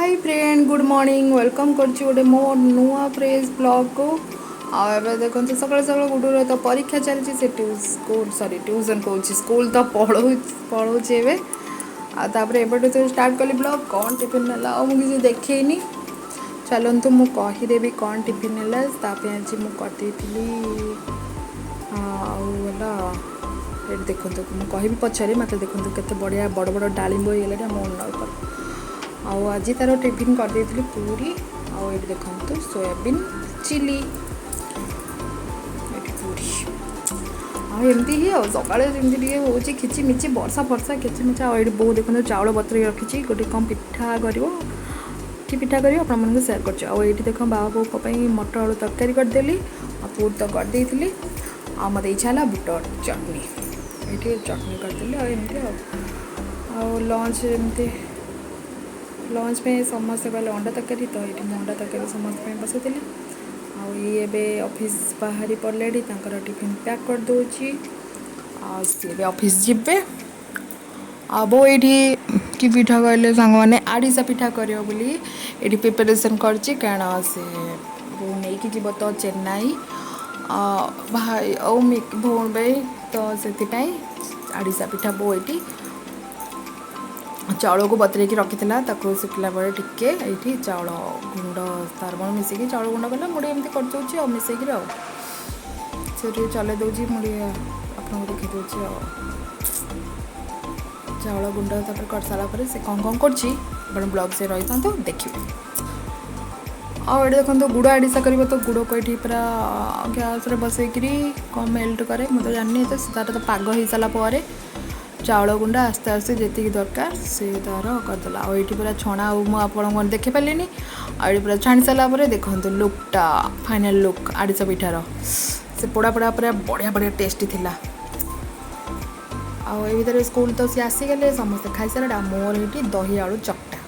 Hi friend good morning welcome करछि गोटे मो नुआ फ्रेश ब्लॉग को आबे देखो सकाल सकाल गुडूर तो परीक्षा चलछि से स्कूल सॉरी ट्यूशन कहूँ स्कूल तो पढ़ाऊँ एवं आपर एबटू तो स्टार्ट कली ब्लॉग कौन टिफिन नेला और मुझे देखनी चलतु मु कहीदेवी कौन टिफिन नेला आज मुझे ये देखो मुझे कहि पचारे मत देखो केते बढ़िया बड़ बड़ डालिंब होगा मो नपर आज तार टिफिन कर देती पूरी आए देखो सोयाबीन चिली पूरी आमती ही सका हूँ खिचिमिची वर्षा फर्षा खिचिमिचा और बहुत देखो चाउल बतरी रखी गोटे कम पिठा कर पिठा कर आप सेयार कर देख बाबा बोप मटर आलू तरकारी करदेली पूरी तो करदे आ मत इच्छा है बुट चटनी ये चटनी करदेली लंच एमती लंच में समस्त कहले अंडा तरकारी तो ये अंडा तरकारी समस्त बसई आए ऑफिस बाहरी पड़े टिफिन पैक कर दूची सी ऑफिस जीवे बो ये कि पिठा कहले सांग मैंने आड़ीसा पिठा करियो बोली ये प्रिपरेशन करछि कारण से वो नहीं कि जीव तो चेन्नई भाई और भौण भाई तो से आड़ीसा पिठा बो ये चाउल को बतरे रखी सुखला बेले टिके ये चाउल गुंड तार मन मिसेक चाउल गुंड कला मुझे एमती कर दूसरी मिसेक से चल दूसरी मुझे आपको देखी दूसरी चाउल गुंड कर सारापर से कौन कर ब्लॉग से रही था देखिए आए देखो गुड़ आड़ीसा कर तो गुड़ को ये पूरा गैस बसईकरी कम मेल्ट करे मुझे जानी तो तार तो पाग हो सारापर चाउल गुंड आस्ते आस्ते जी दरकार से तार करदेला और ये पूरा छणा मुझे देखे पारे आई पूरा छाणी सारापर देखो लुकटा फाइनाल लुक आड़ीसा पिठार से पोड़ा पोड़ा पूरा बढ़िया बढ़िया टेस्टी थिला आर स्कूल तो सी आसीगले समस्ते खाई सारा मोर ये दही आलू चकटा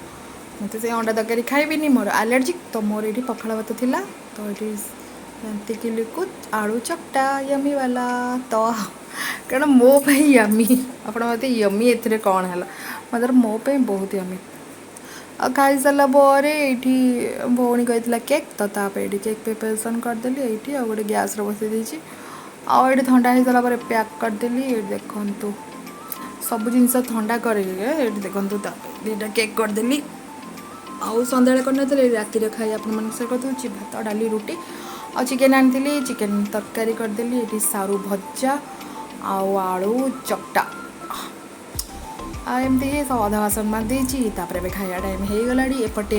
मत से अंडा तरकारी खाइबिनी मोर आलर्जिक तो मोर ये पखाड़ भात थिला तो ये जानती लिखु आलू चकटा यमी वाला तो कारण मोप यमी आप मत यमी ए कौन है मतलब मोप बहुत यमी खाई सारा पर ये भौणी कही केक तो ये केक प्रिपरेसन करदेली ये गोटे गैस बसई आए ठंडा हो सारापर पैक करदेली ये देखु सब जिनस ठंडा कर देखो दुटा केक करदेली आउ सन्ध्या कर राति खाई आप करदे भात डाली रुटी आ चिकेन आनी चिकेन तरकारी करदेली ये सारू भजा आलू चकटा एमती ही सब अधा बासन मारिदेची खाया टाइम हो गला एपटे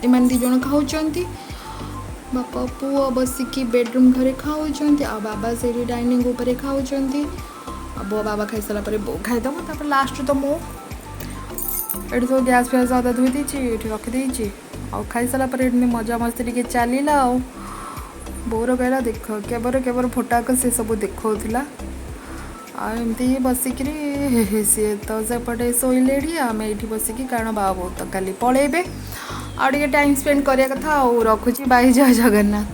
इन दी जन खाऊँ बापा पुआ बसिकी बेडरूम घरे खाऊँ आ बाबा से डाइनिंग ऊपर खाऊँ बो बाबा खाई सारापर बो खाईदब लास्ट तो मो ये सब गैस फैस अदा धोई देती ये रखिदे खाई सारापर मजा मस्ती टे चलला बोर कहला देख केबर केबर फोटाक से सब देखा एमती बसिकी सी तो सेपटे शोले आम ये बसिकी कारण बाबा तो काली पलैबे आगे टाइम स्पेंड करिया कथा रखुची बाय जय जगन्नाथ।